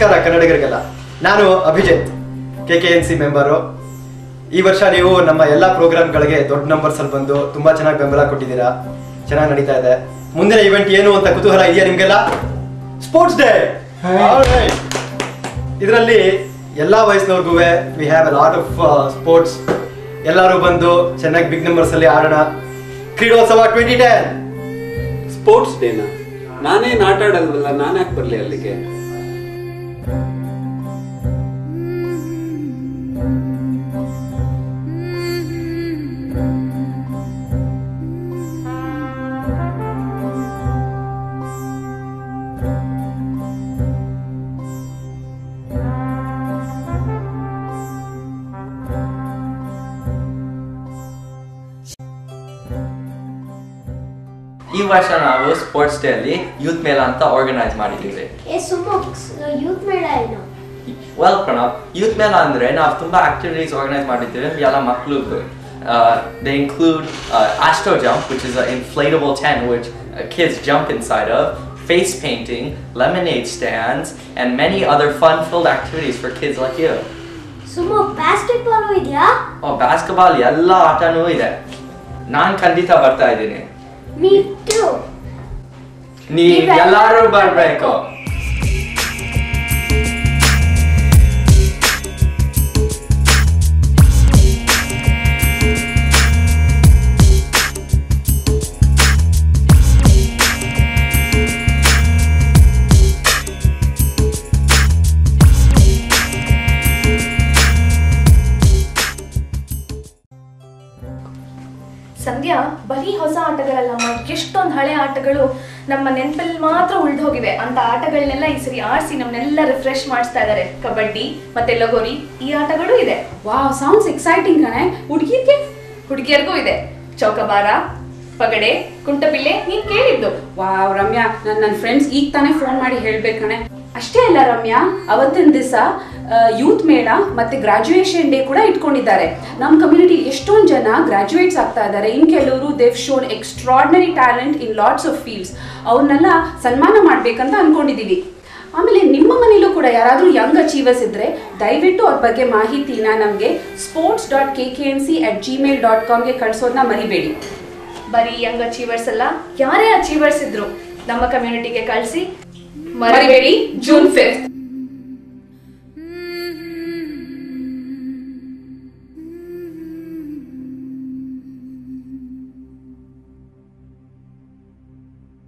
ನಮಸ್ಕಾರ ಕನ್ನಡಿಗರಿಗೆಲ್ಲ. ನಾನು Abhijit, KKNC member. ಈ ವರ್ಷ ನೀವು ನಮ್ಮ ಎಲ್ಲ ಪ್ರೋಗ್ರಾಮ್ಗಳಿಗೆ ದೊಡ್ಡ ನಂಬರ್ಸ್ ಅಲ್ಲಿ ಬಂದು ತುಂಬಾ ಚೆನ್ನಾಗಿ ಬೆಂಬಲ ಕೊಟ್ಟಿದ್ದೀರಾ. ಚೆನ್ನಾಗಿ ನಡೀತಾ ಇದೆ. ಮುಂದಿನ ಇವೆಂಟ್ ಏನು ಅಂತ ಕುತೂಹಲ ಇದೆಯಾ ನಿಮ್ಗೆಲ್ಲ? Sports day. ಇದರಲ್ಲಿ ಎಲ್ಲ ವಯಸ್ಸಿನವ್ರಿಗೂ we have a lot of sports. ಎಲ್ಲರೂ ಬಂದು ಚೆನ್ನಾಗಿ ಬಿಗ್ ನಂಬರ್ಸ್ ಅಲ್ಲಿ ಆಡೋಣ. ಕ್ರೀಡೋತ್ಸವ 2010 ಸ್ಪೋರ್ಟ್ಸ್ ಡೇನಾ? ನಾನೇನು ಆಟ ಆಡಲ್ವಲ್ಲ, ನಾನು ಯಾಕೆ ಬರಲಿ ಅಲ್ಲಿಗೆ? ಈ ವರ್ಷ ನಾವು ಸ್ಪೋರ್ಟ್ಸ್ ಡೇ ಅಲ್ಲಿ ಯೂತ್ ಮೇಳ ಅಂತ ಆರ್ಗನೈಸ್ ಮಾಡಿದ್ದೀವಿ. ಯೂತ್ ಮೇಳ ಏನು? ವೆಲ್ ಪ್ರಣವ್, ಯೂತ್ ಮೇಳ ಅಂದ್ರೆ ನಾವು ತುಂಬಾ ಆಕ್ಟಿವಿಟೀಸ್ ಆರ್ಗನೈಸ್ ಮಾಡಿದ್ದೀವಿ ಎಲ್ಲ ಮಕ್ಕಳಿಗೂ. They include Astro Jump, which is an inflatable tent which kids jump inside of, face painting, lemonade stands, and many other fun-filled activities for kids like you. ಸುಮ್ಮನೆ basketball ಇದೆಯಾ? Basketball ಎಲ್ಲ ಆಟನೂ ಇದೆ. ನಾನು ಖಂಡಿತ ಬರ್ತಾ ಇದ್ದೀನಿ. ನೀವೆಲ್ಲರೂ ಬರಬೇಕು. ಸಂಧ್ಯಾ, ಬರೀ ಹೊಸ ಆಟಗಳಲ್ಲಮ್ಮ, ಎಷ್ಟೊಂದು ಹಳೆ ಆಟಗಳು ನಮ್ಮ ನೆನಪಲ್ಲಿ ಮಾತ್ರ ಉಳಿದೋಗಿವೆ. ಅಂತ ಆಟಗಳನ್ನೆಲ್ಲ ಈ ಸರಿ ಆಡಿಸಿ ನಮ್ಮನ್ನೆಲ್ಲ ರಿಫ್ರೆಶ್ ಮಾಡಿಸ್ತಾ ಇದ್ದಾರೆ. ಕಬಡ್ಡಿ ಮತ್ತೆ ಲಗೋರಿ, ಈ ಆಟಗಳು ಇದೆ. ವಾವ್, ಸೌಂಡ್ಸ್ ಎಕ್ಸೈಟಿಂಗ್ ಕಣೆ. ಹುಡುಗಿಯರಿಗೂ ಇದೆ. ಚೌಕಬಾರ, ಪಗಡೆ, ಕುಂಟಬಿಲ್ಲೆ, ನೀನ್ ಕೇಳಿದ್ದು. ವಾವ್ ರಮ್ಯಾ, ನನ್ನ ಫ್ರೆಂಡ್ಸ್ ಈಗ ತಾನೇ ಫೋನ್ ಮಾಡಿ ಹೇಳ್ಬೇಕು ಕಣೆ. ಅಷ್ಟೇ ಅಲ್ಲ ರಮ್ಯಾ, ಅವತ್ತಿನ ದಿವಸ ಯೂತ್ ಮೇಳ ಮತ್ತೆ ಗ್ರಾಜುಯೇಷನ್ ಡೇ ಕೂಡ ಇಟ್ಕೊಂಡಿದ್ದಾರೆ. ನಮ್ಮ ಕಮ್ಯುನಿಟಿ ಎಷ್ಟೊಂದು ಜನ ಗ್ರಾಜುಯೇಟ್ಸ್ ಆಗ್ತಾ ಇದ್ದಾರೆ. ಇನ್ ಕೆಲವರು they've shown extraordinary talent in lots of fields. ಅವ್ರನ್ನೆಲ್ಲ ಸನ್ಮಾನ ಮಾಡ್ಬೇಕಂತ ಅನ್ಕೊಂಡಿದೀವಿ. ಆಮೇಲೆ ನಿಮ್ಮ ಮನೇಲೂ ಕೂಡ ಯಾರಾದರೂ ಯಂಗ್ ಅಚೀವರ್ಸ್ ಇದ್ರೆ ದಯವಿಟ್ಟು ಅವ್ರ ಬಗ್ಗೆ ಮಾಹಿತಿನ ನಮಗೆ sports.kknc@gmail.com ಕಳಿಸೋದನ್ನ ಮರಿಬೇಡಿ. ಬರೀ ಯಂಗ್ ಅಚೀವರ್ಸ್ ಅಲ್ಲ, ಯಾರೇ ಅಚೀವರ್ಸ್ ಇದ್ರು ನಮ್ಮ ಕಮ್ಯುನಿಟಿಗೆ ಕಳಿಸಿ. ಮರಿಬೇಡಿ. ಜೂನ್ 5